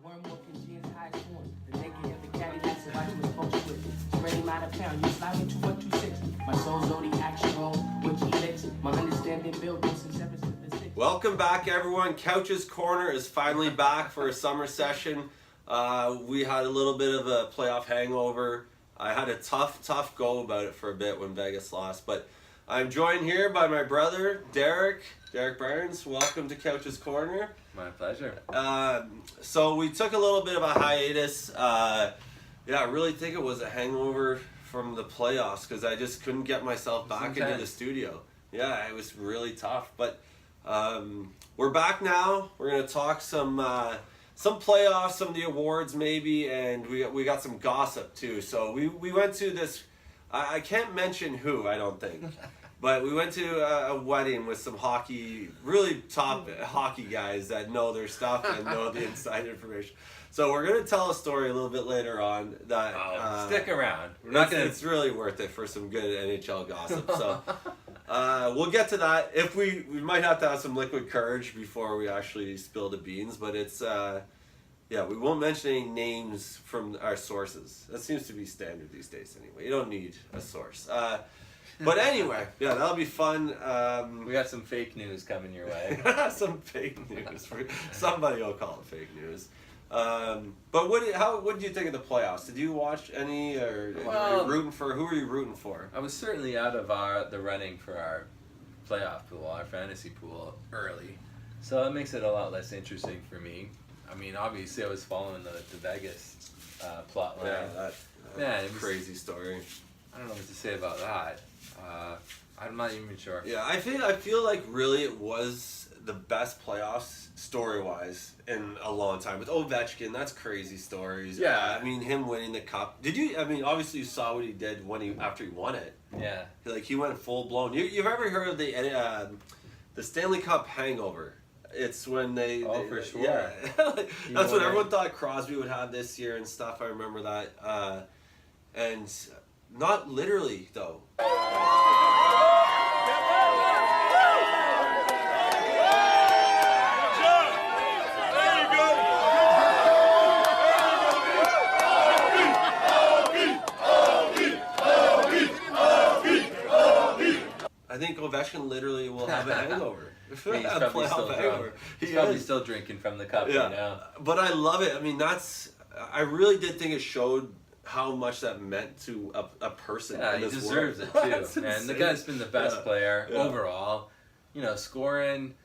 worm walking jeans, high corn. The naked hip, the caddy hats, and watch was folks with. Spread him out of town, you slide into 126. My soul zodiac strong, with helix. My understanding building since 776. Welcome back, everyone. Couch's Corner is finally back for a summer session. We had a little bit of a playoff hangover. I had a tough go about it for a bit when Vegas lost, but I'm joined here by my brother, Derek Barnes. Welcome to Couch's Corner. My pleasure. So we took a little bit of a hiatus. I really think it was a hangover from the playoffs because I just couldn't get myself back into the studio. Yeah, it was really tough, but we're back now. We're gonna talk some playoffs, some of the awards maybe, and we got some gossip too. So we went to this. I can't mention who, I don't think. But we went to a wedding with some really top hockey guys that know their stuff and know the inside information. So we're going to tell a story a little bit later on that... stick around. It's really worth it for some good NHL gossip. So we'll get to that. If we might have to have some liquid courage before we actually spill the beans, but it's... we won't mention any names from our sources. That seems to be standard these days anyway. You don't need a source. But anyway, that'll be fun. We got some fake news coming your way. Some fake news. Somebody will call it fake news. But what did you think of the playoffs? Did you watch any, or who were you rooting for? I was certainly out of the running for our playoff pool, our fantasy pool, early. So that makes it a lot less interesting for me. I mean, obviously I was following the Vegas plot line. That it was crazy story. I don't know what to say about that. I'm not even sure. Yeah, I feel like really it was the best playoffs story-wise in a long time. With Ovechkin, that's crazy stories. Yeah. I mean, him winning the cup. Did you? I mean, obviously you saw what he did after he won it. Yeah. He went full-blown. You've ever heard of the Stanley Cup hangover? It's when for sure. Yeah. That's what everyone thought Crosby would have this year and stuff. I remember that. And not literally, though. I think Ovechkin literally will have a hangover. He's probably still drunk. He's probably still drinking from the cup right now. But I love it. I mean, I really did think it showed how much that meant to a person. Yeah, in this he deserves world. it too. And the guy's been the best player overall. You know, scoring.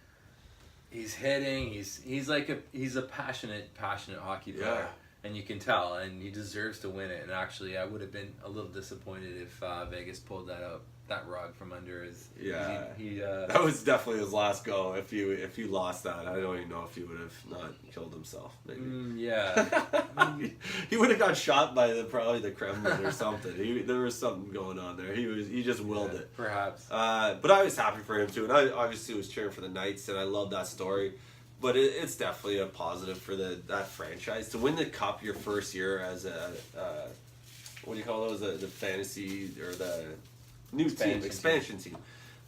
He's hitting. He's a passionate hockey player, and you can tell. And he deserves to win it. And actually, I would have been a little disappointed if Vegas pulled that rug from under his. Yeah, he that was definitely his last go. If you lost that, I don't even know if he would have not killed himself. Maybe. He would have got shot by probably the Kremlin or something. There was something going on there. He just willed it. Perhaps. But I was happy for him too, and I obviously was cheering for the Knights, and I love that story. But it's definitely a positive for that franchise to win the cup your first year as a what do you call those? The fantasy or the new expansion team.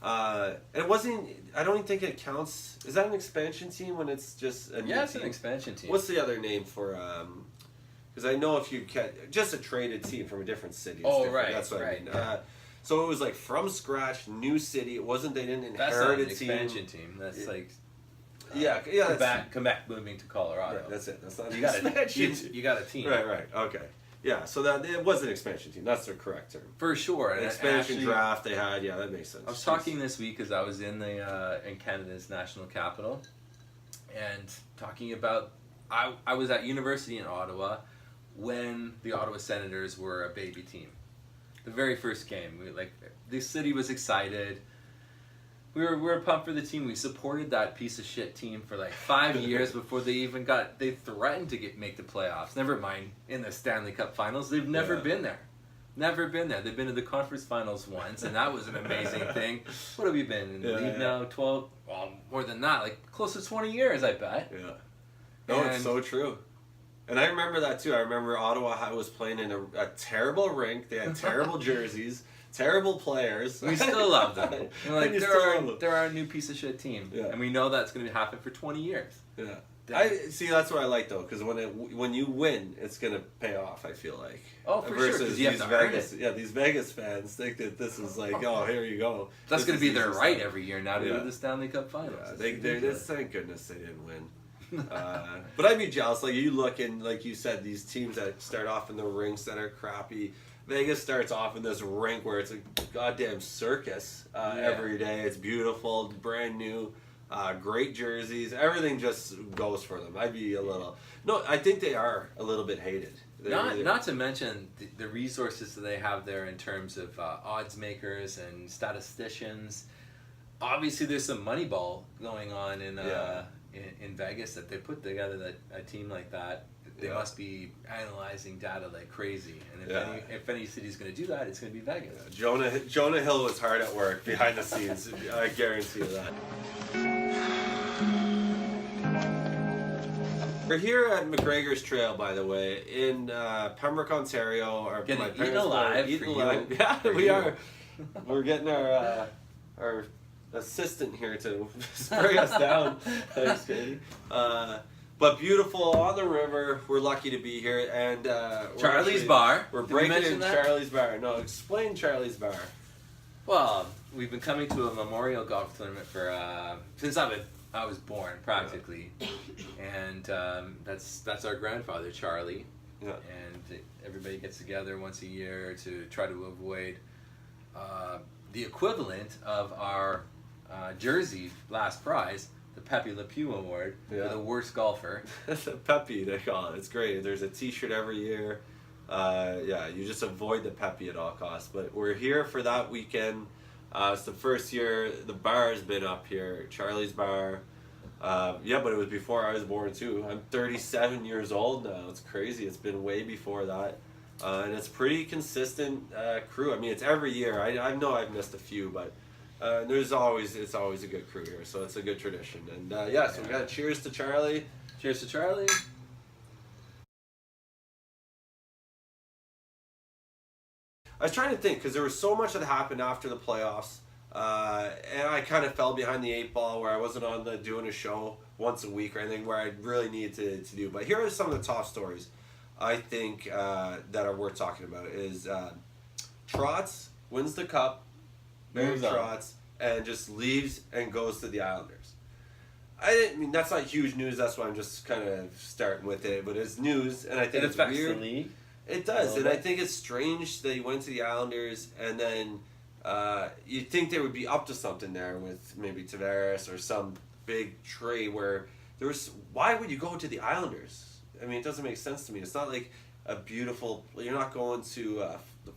And it wasn't. I don't even think it counts. Is that an expansion team when it's just a new team? It's an expansion team. What's the other name for? Because I know if you just a traded team from a different city. Right. That's what I mean. Yeah. So it was like from scratch, new city. It wasn't. They didn't That's inherit not an a team. Expansion team. That's like. Quebec moving to Colorado. Right, that's it. That's not you an expansion team. You got a team. Right. Okay. Yeah. So that it was an expansion team. That's the correct term. For sure. An expansion draft they had. Yeah, that makes sense. I was talking this week as I was in Canada's national capital, and talking about I was at university in Ottawa when the Ottawa Senators were a baby team. The very first game, the city was excited. We were pumped for the team. We supported that piece of shit team for 5 years before they threatened to make the playoffs. Never mind in the Stanley Cup Finals. They've never been there. Never been there. They've been to the conference finals once, and that was an amazing thing. What have we been in the league now? 12, well, more than that, close to 20 years, I bet. Yeah. No, it's so true. And I remember that too. I remember Ottawa was playing in a terrible rink. They had terrible jerseys. Terrible players. We still love them. They're our new piece of shit team. Yeah. And we know that's going to happen for 20 years. Yeah. That's what I like though, because when you win, it's gonna pay off. I feel like. Oh, for sure. Because you have to earn it. Yeah, these Vegas fans think that this is like, oh, here you go. That's gonna be their right every year now to go to the Stanley Cup Finals. Yeah, thank goodness they didn't win. But I'd be jealous. Like you look and like you said, these teams that start off in the rinks that are crappy. Vegas starts off in this rink where it's a goddamn circus every day. It's beautiful, brand new. Great jerseys, everything just goes for them. I'd be a little. No, I think they are a little bit hated. Not to mention the resources that they have there in terms of odds makers and statisticians. Obviously, there's some money ball going on in Vegas that they put together a team like that. They must be analyzing data like crazy, and if any city's going to do that, it's going to be Vegas. Yeah. Jonah Hill was hard at work behind the scenes. I guarantee you that. We're here at McGregor's Trail, by the way, in Pembroke, Ontario. Getting eaten alive. Yeah, we are. We're getting our assistant here to spray us down. Thanks, Katie. But beautiful on the river. We're lucky to be here, and Charlie's Bar. We're breaking in Charlie's Bar. No, explain Charlie's Bar. Well, we've been coming to a memorial golf tournament for since I was born, practically, and that's our grandfather, Charlie. Yeah. And everybody gets together once a year to try to avoid the equivalent of our jersey last prize, the Pepe Le Pew Award for the worst golfer. That's a Pepe, they call it. It's great. There's a T-shirt every year. You just avoid the Pepe at all costs. But we're here for that weekend. It's the first year the bar has been up here, Charlie's Bar. But it was before I was born too. I'm 37 years old now. It's crazy. It's been way before that. And it's pretty consistent crew. I mean, it's every year. I know I've missed a few, but it's always a good crew here. So it's a good tradition. And so we got cheers to Charlie. Cheers to Charlie. I was trying to think because there was so much that happened after the playoffs, and I kind of fell behind the 8 ball where I wasn't on doing a show once a week or anything where I really needed to do. But here are some of the top stories I think that are worth talking about. Is Trotz wins the cup, Barry Trotz, and just leaves and goes to the Islanders. I mean that's not huge news. That's why I'm just kind of starting with it. But it's news, and I think it's weird. The league. It does, and I think it's strange that he went to the Islanders, and then you'd think they would be up to something there with maybe Tavares or some big trade where there was. Why would you go to the Islanders? I mean, it doesn't make sense to me. It's not like a beautiful. You're not going to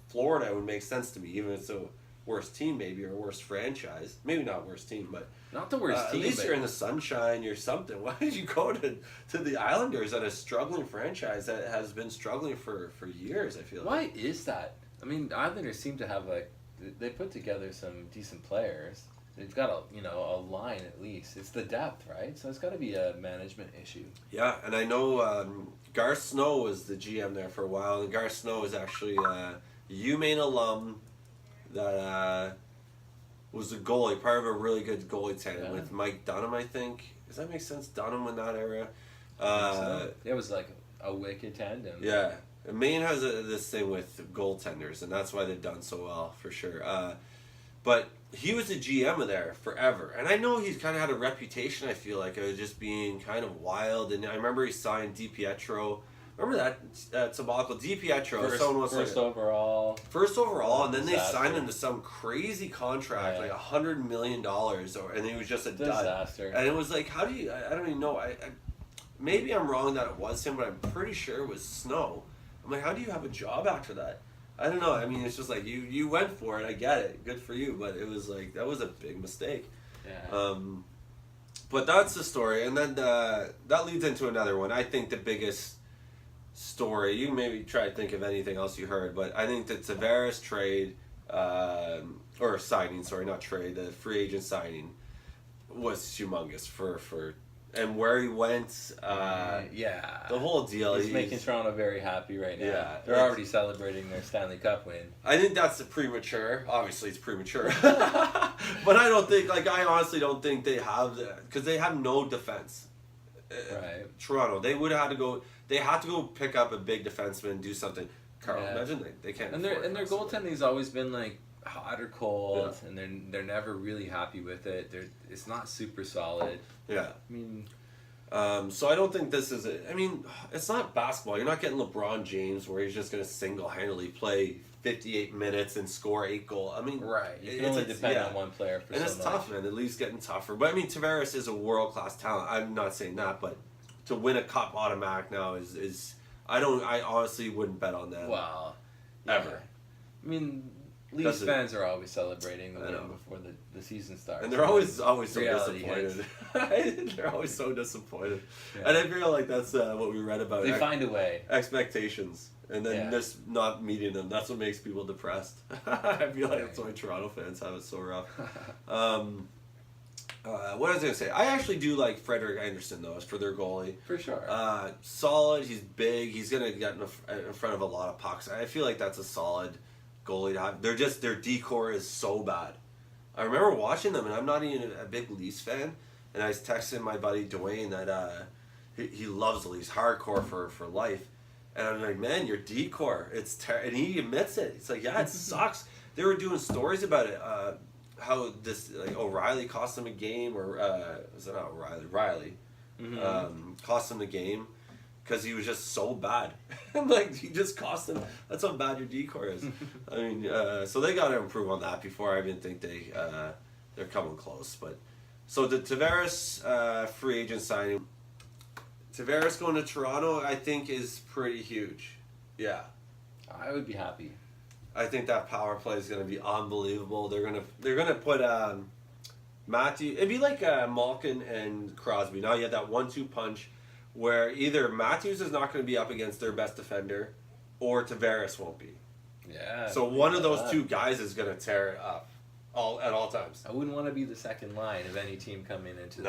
Florida. It would make sense to me, even if it's a worst team maybe or worst franchise. Maybe not worst team, but not the worst team. At least you're in the sunshine. You're something. Why did you go to the Islanders at a struggling franchise that has been struggling for years? I feel. Why is that? I mean, Islanders seem to have they put together some decent players. They've got a line at least. It's the depth, right? So it's got to be a management issue. Yeah, and I know Garth Snow was the GM there for a while, and Garth Snow is actually a UMaine alum that was a goalie, part of a really good goalie tandem with Mike Dunham, I think. Does that make sense? Dunham in that era. It was like a wicked tandem. Yeah, Maine has this thing with goaltenders, and that's why they've done so well for sure. But he was the GM of there forever, and I know he's kind of had a reputation. I feel like of just being kind of wild, and I remember he signed DiPietro. Remember that debacle? DiPietro, first overall, and then they signed him to some crazy contract, like $100 million, and he was just a disaster. And it was like, how do you? I don't even know. Maybe I'm wrong that it was him, but I'm pretty sure it was Snow. I'm like, how do you have a job after that? I don't know. I mean, it's just like you went for it. I get it. Good for you, but it was like that was a big mistake. Yeah. But that's the story, and then that leads into another one. I think the biggest story, you maybe try to think of anything else you heard, but I think the Tavares trade or signing, sorry, not trade, the free agent signing was humongous for and where he went, the whole deal. He's making Toronto very happy right now. Yeah, they're already celebrating their Stanley Cup win. I think that's premature. Obviously, it's premature, but I honestly don't think they have that because they have no defense. Toronto. They would have had to go. They had to go pick up a big defenseman and do something. Carl, Yeah. imagine they can't. And their goaltending's always been like hot or cold, and they're never really happy with it. It's not super solid. Yeah. I mean, so I don't think this is it. I mean, it's not basketball. You're not getting LeBron James where he's just going to single-handedly play 58 minutes and score 8 goals. I mean, right. You can only depend on one player for and so it's much. tough, man. The league's getting tougher. But I mean, Tavares is a world-class talent. I'm not saying that, but to win a cup automatic now is I honestly wouldn't bet on that. Wow. Ever. I mean, Leafs fans are always celebrating the win before the season starts. And they're always so Reality disappointed. They're always so disappointed. Yeah. And I feel like that's what we read about. They find a way. Expectations. And then just not meeting them. That's what makes people depressed. I feel like that's why Toronto fans have it so rough. What was I going to say? I actually do like Frederik Andersen, though, as for their goalie. For sure. Solid. He's big. He's going to get in front of a lot of pucks. I feel like that's a solid goalie to have. Their decor is so bad. I remember watching them, and I'm not even a big Leafs fan, and I was texting my buddy Dwayne that he loves the Leafs hardcore for life. And I'm like, man, your decor, and he admits it. He's like, yeah, it sucks. They were doing stories about it, how this, like, O'Reilly cost them a game, or was it not O'Reilly? Riley cost them the game because he was just so bad. Like, he just cost them. That's how bad your decor is. I mean, so they got to improve on that before I even think they're coming close. But so the Tavares free agent signing. Tavares going to Toronto, I think, is pretty huge. Yeah. I would be happy. I think that power play is going to be unbelievable. They're gonna put Matthew. It'd be like Malkin and Crosby. Now you have that 1-2 punch where either Matthews is not going to be up against their best defender, or Tavares won't be. Yeah. So one of those two guys is going to tear it up at all times. I wouldn't want to be the second line of any team coming into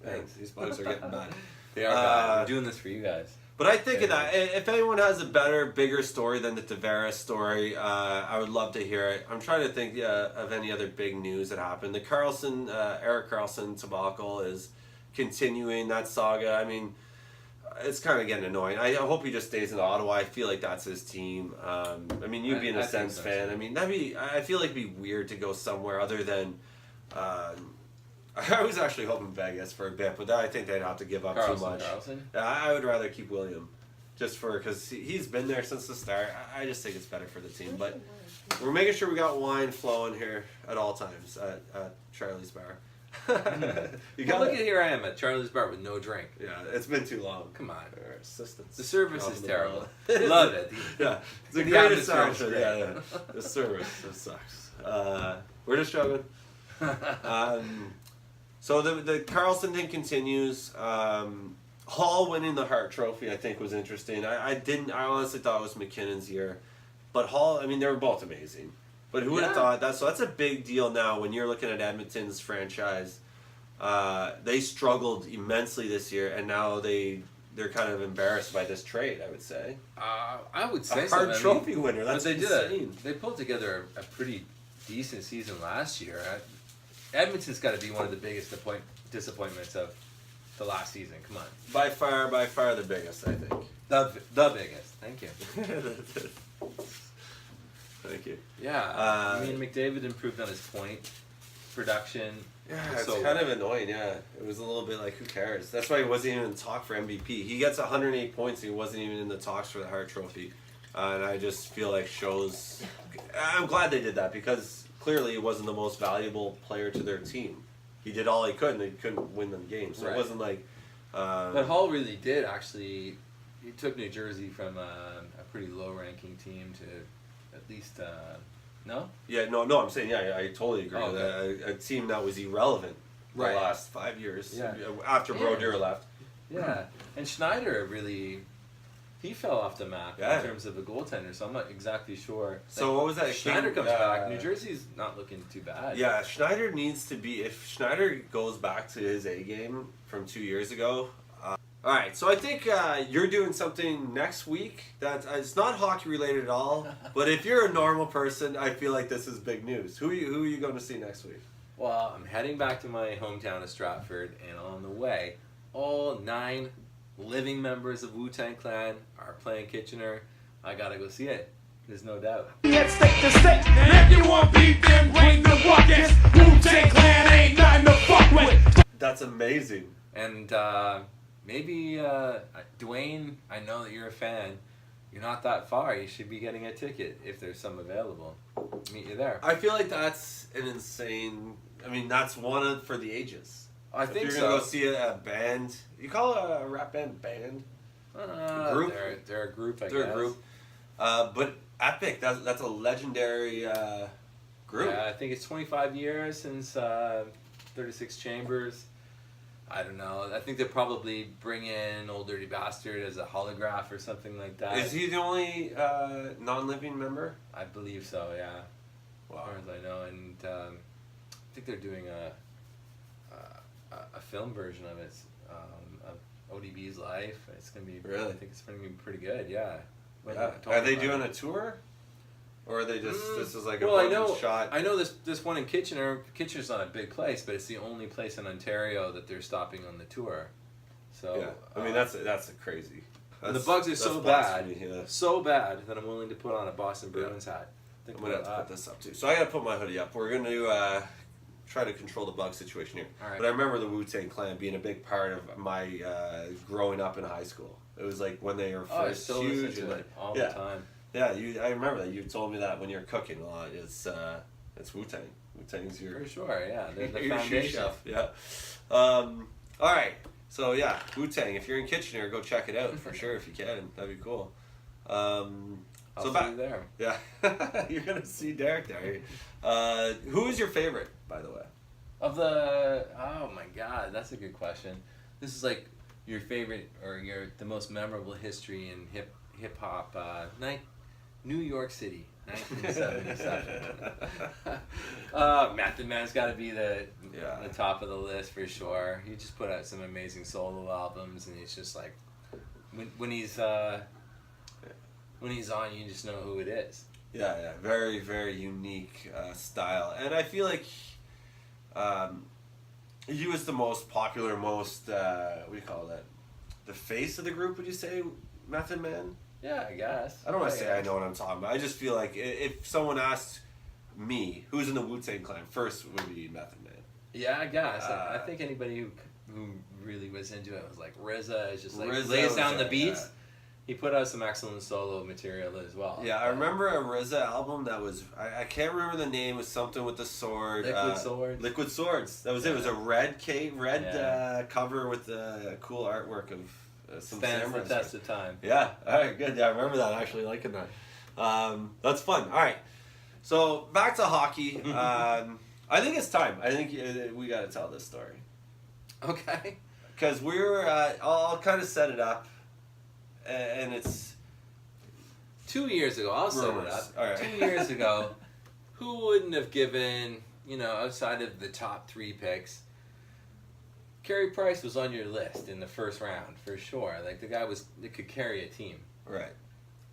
Man, these bugs are getting bad. They are bad. We're doing this for you guys. But I think of that. If anyone has a better, bigger story than the Tavares story, I would love to hear it. I'm trying to think of any other big news that happened. The Erik Karlsson debacle is continuing that saga. I mean, it's kind of getting annoying. I hope he just stays in Ottawa. I feel like that's his team. I mean, you being a Sens fan, I mean, I feel like it'd be weird to go somewhere other than. I was actually hoping Vegas for a bit, but I think they'd have to give up too much. I would rather keep William, just because he's been there since the start. I just think it's better for the team. But we're making sure we got wine flowing here at all times at Charlie's Bar. Look at here I am at Charlie's Bar with no drink. Yeah, it's been too long. Come on. Our assistants. The service is terrible. Love it. Yeah, it's a great establishment. Yeah. The service sucks. We're just joking. So the Karlsson thing continues. Hall winning the Hart Trophy, I think, was interesting. I honestly thought it was McKinnon's year, but Hall. I mean, they were both amazing. But who would have thought that? So that's a big deal now when you're looking at Edmonton's franchise. They struggled immensely this year, and now they're kind of embarrassed by this trade. I would say. I would say a Hart Trophy winner. That's insane. They pulled together a pretty decent season last year. Edmonton's got to be one of the biggest disappointments of the last season. Come on. By far the biggest, I think. The biggest. Thank you. Thank you. Yeah. I mean, McDavid improved on his point production. Yeah, it's kind of annoying, yeah. It was a little bit like, who cares? That's why he wasn't even in the talk for MVP. He gets 108 points and he wasn't even in the talks for the Hart Trophy. And I just feel like shows... I'm glad they did that because... Clearly, he wasn't the most valuable player to their team. He did all he could, and they couldn't win them games. So it wasn't like... but Hall really did, actually. He took New Jersey from a pretty low-ranking team to at least... no? Yeah, no, I'm saying, I totally agree with that. A team that was irrelevant the last 5 years after Brodeur left. Yeah, and Schneider really... He fell off the map in terms of a goaltender, so I'm not exactly sure. So what was that? Schneider comes back. New Jersey's not looking too bad. Yeah, Schneider needs to be... If Schneider goes back to his A game from 2 years ago... all right, so I think you're doing something next week that it's not hockey related at all, but if you're a normal person, I feel like this is big news. Who are you going to see next week? Well, I'm heading back to my hometown of Stratford, and on the way, all 9 living members of Wu-Tang Clan are playing Kitchener. I gotta go see it. There's no doubt. Get state to state. And if you want beef, then bring the buckets. Wu-Tang Clan ain't nothing to fuck with. That's amazing. And maybe, Dwayne, I know that you're a fan. You're not that far. You should be getting a ticket if there's some available. Meet you there. I feel like that's an insane. I mean, that's one for the ages. I If think you're so. gonna go see a band, you call a rap band band? Group? They're a group, I guess. They're a group. But Epic, that's a legendary group. Yeah, I think it's 25 years since 36 Chambers. I don't know. I think they'll probably bring in Old Dirty Bastard as a holograph or something like that. Is he the only non-living member? I believe so, yeah. Wow. As far as I know. And I think they're doing a film version of it, of ODB's life. It's going to be, Really? I think it's going to be pretty good, yeah. Yeah. Are they doing a tour? Or are they just, this is like a Well, one shot? I know this one in Kitchener. Kitchener's not a big place, but it's the only place in Ontario that they're stopping on the tour. So Yeah. I mean, that's crazy. and the Bugs are That's so bad, blasphemy, yeah. so bad that I'm willing to put on a Boston Bruins hat. Think I'm gonna have about to put that. this up too. So I gotta put my hoodie up. We're gonna try to control the bug situation here. All right. But I remember the Wu-Tang Clan being a big part of my growing up in high school. It was like when they were Oh, I first still huge. listen to And it all yeah, the time. yeah. I remember that. You told me that when you're cooking a lot. It's Wu-Tang. Wu-Tang's your For sure, yeah. They're the your shoe foundation. chef. Yeah. All right. So yeah, Wu-Tang. If you're in Kitchener, go check it out for sure if you can. That'd be cool. I'll So see back you there. Yeah, you're gonna see Derek there. Who is your favorite, by the way? Of the oh my god, that's a good question. This is like your favorite or the most memorable history in hip hop. New York City, 1977. Method Man's got to be the top of the list for sure. He just put out some amazing solo albums, and he's just like when he's on, you just know who it is. Yeah, very, very unique style, and I feel like he was the most popular, most what do you call that? The face of the group? Would you say, Method Man? Yeah, I guess. I don't want to say I know what I'm talking about. I just feel like if someone asked me who's in the Wu-Tang Clan, first would be Method Man. Yeah, I guess. I think anybody who really was into it was like RZA. Is just like RZA lays was down the there, beats. yeah. He put out some excellent solo material as well. Yeah, I remember a RZA album that was, I can't remember the name, it was something with the sword. Liquid Swords. Liquid Swords. That was it. It was a red cover with the cool artwork of some Stands the samurai test swords. of time. Yeah, alright, good. Yeah, I remember that, actually liking that. That's fun. Alright, so back to hockey. I think it's time. I think we got to tell this story. Okay. Because we were, I'll kind of set it up. And it's 2 years ago, I'll set it rumors. up. All right. 2 years ago, who wouldn't have given, outside of the top 3 picks, Carey Price was on your list in the first round for sure. Like the guy that could carry a team, right.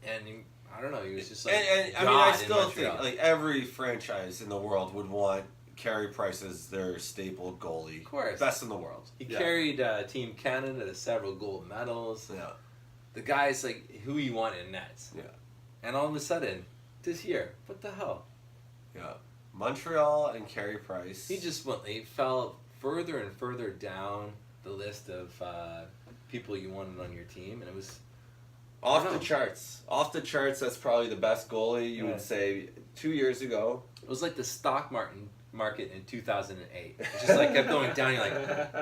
and I don't know, he was just like And I mean, God I in still Montreal. think like every franchise in the world would want Carey Price as their staple goalie. Of course. Best in the world. He carried Team Canada to several gold medals. Yeah. The guy's like who you want in nets. Yeah. And all of a sudden, this year, what the hell? Yeah. Montreal and Carey Price. He fell further and further down the list of people you wanted on your team, and it was off the charts. Off the charts, that's probably the best goalie you Yeah. would say 2 years ago. It was like the stock market in 2008. It just like kept going down. You're like,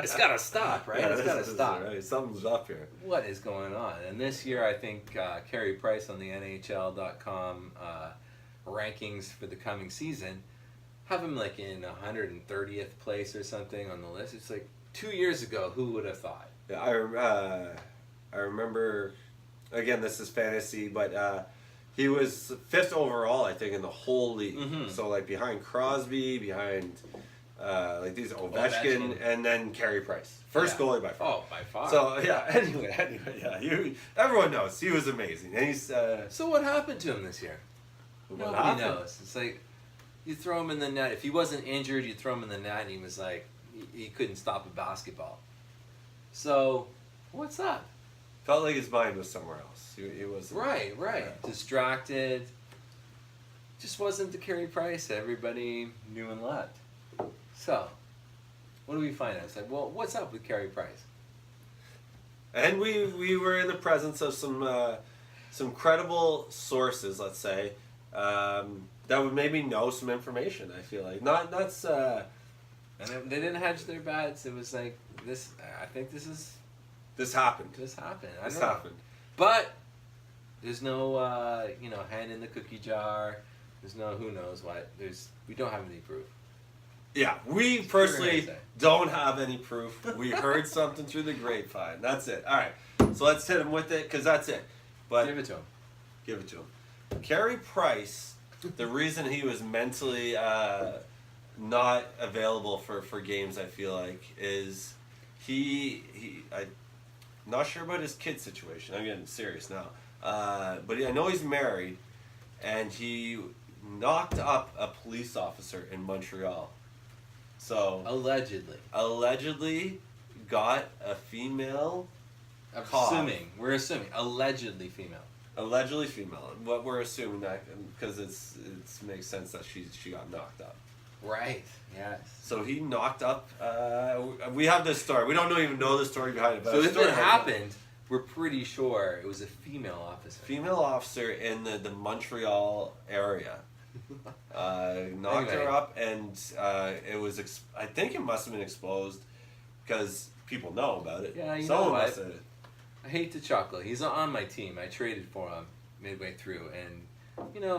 it's gotta stop, right? It's gotta stop. Right. Something's up here. What is going on? And this year, I think Carey Price on the NHL.com rankings for the coming season have him like in 130th place or something on the list. It's like 2 years ago, who would have thought? Yeah, I remember. Again, this is fantasy, but he was 5th overall, I think, in the whole league. Mhm. So like behind Crosby, behind like these Ovechkin, and then Carey Price, first Yeah. goalie by far. Oh, by far. So yeah. Anyway, yeah. Everyone knows he was amazing, and he's. So what happened to him this year? What Nobody happened? knows. It's like You throw him in the net. If he wasn't injured, you throw him in the net, and he was like, he couldn't stop a basketball. So, what's up? Felt like his mind was somewhere else. He was Right. Distracted. Just wasn't the Carey Price everybody knew and loved. So, what do we find out? It's like, well, what's up with Carey Price? And we were in the presence of some credible sources, let's say, that would maybe know some information. I feel like not. And they didn't hedge their bets. It was like this. I think this happened. This happened. This happened. But there's no hand in the cookie jar. There's no who knows what. We don't have any proof. Yeah, we personally don't have any proof. We heard something through the grapevine. That's it. All right, so let's hit him with it because that's it. But give it to him. Give it to him. Carey Price. The reason he was mentally not available for games, I feel like, is I'm not sure about his kid situation. I'm getting serious now. But I know he's married, and he knocked up a police officer in Montreal. So allegedly got a female cop. We're assuming allegedly female. Allegedly female. What we're assuming that because it makes sense that she got knocked up. Right. Yes. So he knocked up. We have this story. We don't even know the story behind it. But so if it happened, we're pretty sure it was a female officer. Female officer in the Montreal area. Knocked her up, and it was. I think it must have been exposed because people know about it. Yeah, Someone must have. I hate to chuckle. He's on my team. I traded for him midway through, and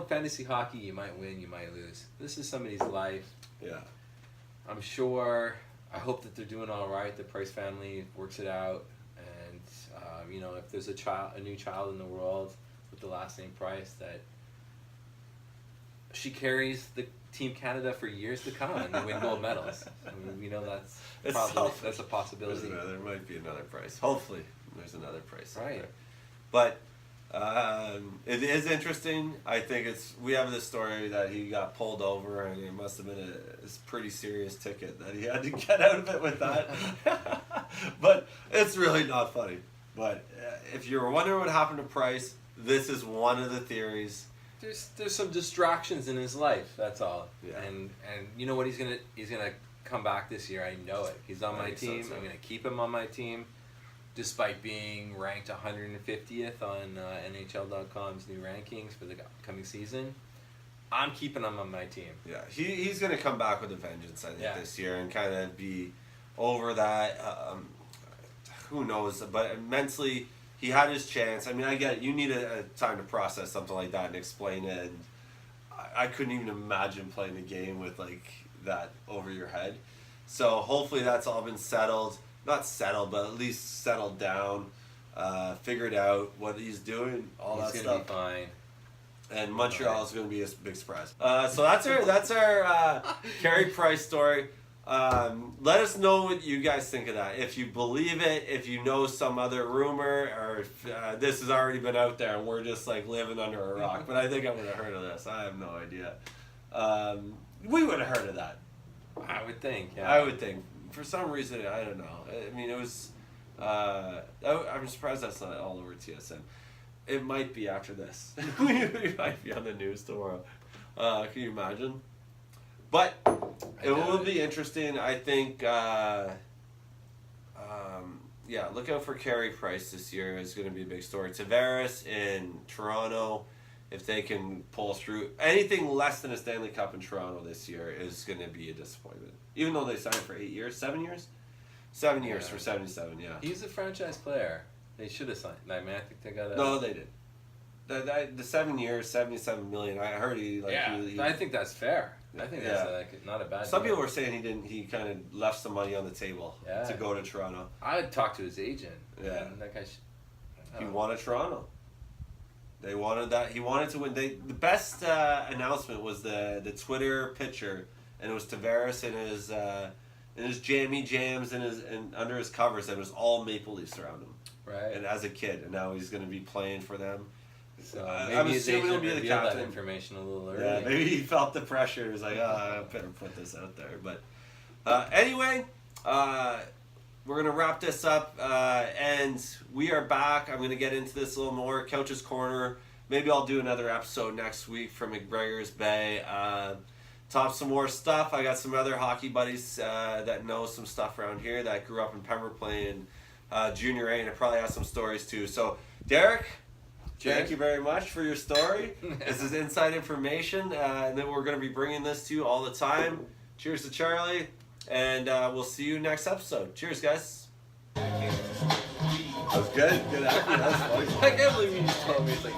fantasy hockey, you might win, you might lose. This is somebody's life. Yeah. I'm sure. I hope that they're doing all right. The Price family works it out, and if there's a new child in the world with the last name Price, that she carries the Team Canada for years to come and win gold medals. I mean, we know that's a possibility. There might be another Price. Hopefully, there's another Price. Right. But it is interesting. I think we have this story that he got pulled over, and it must have been a pretty serious ticket that he had to get out of it with that. But it's really not funny. But if you're wondering what happened to Price, this is one of the theories. There's some distractions in his life. That's all. Yeah. And you know what? He's gonna come back this year. I know it. He's on my team. I'm gonna keep him on my team, despite being ranked 150th on NHL.com's new rankings for the upcoming season. I'm keeping him on my team. Yeah, he's gonna come back with a vengeance, I think, this year, and kind of be over that. Who knows? But mentally, he had his chance. I mean, I get it. You need a time to process something like that and explain it. And I couldn't even imagine playing a game with like that over your head. So hopefully that's all been settled. Not settled, but at least settled down. Figured out what he's doing. That stuff. He's gonna be fine. And Montreal is going to be a big surprise. So that's our Carey Price story. Let us know what you guys think of that. If you believe it, if you know some other rumor, or if this has already been out there and we're just like living under a rock. But I think I would have heard of this. I have no idea. We would have heard of that. I would think. Yeah. I would think. For some reason, I don't know. I mean, it was. I'm surprised that's not all over TSN. It might be after this. We might be on the news tomorrow. Can you imagine? But it will be interesting. I think, look out for Carey Price this year. It's going to be a big story. Tavares in Toronto, if they can pull through. Anything less than a Stanley Cup in Toronto this year is going to be a disappointment. Even though they signed for 8 years, 7 years? 7 years for 77, yeah. He's a franchise player. They should have signed. I mean, I think they got a... No, they did. The 7 years, $77 million. I heard he I think that's fair. I think that's not a bad. Some people were saying he didn't. He kind of left some money on the table to go to Toronto. I would talk to his agent. Yeah, and that guy. He wanted Toronto. They wanted that. He wanted to win. The best announcement was the Twitter picture, and it was Tavares in his jammy jams and under his covers, and it was all Maple Leafs around him. Right. And as a kid, and now he's going to be playing for them. So I'm maybe his assuming he'll agent be the revealed that captain. information a little early. Yeah, maybe he felt the pressure. He was like, I better put this out there. But anyway, we're going to wrap this up. And we are back. I'm going to get into this a little more. Couch's Corner. Maybe I'll do another episode next week from McGregor's Bay. Top some more stuff. I got some other hockey buddies that know some stuff around here that grew up in Pembroke playing Junior A, and I probably have some stories too. So, Derek, thank you very much for your story. This is inside information, and then we're going to be bringing this to you all the time. Cheers to Charlie, and we'll see you next episode. Cheers, guys. That was good. Good acting. That was funny. I can't believe you just told me it's like.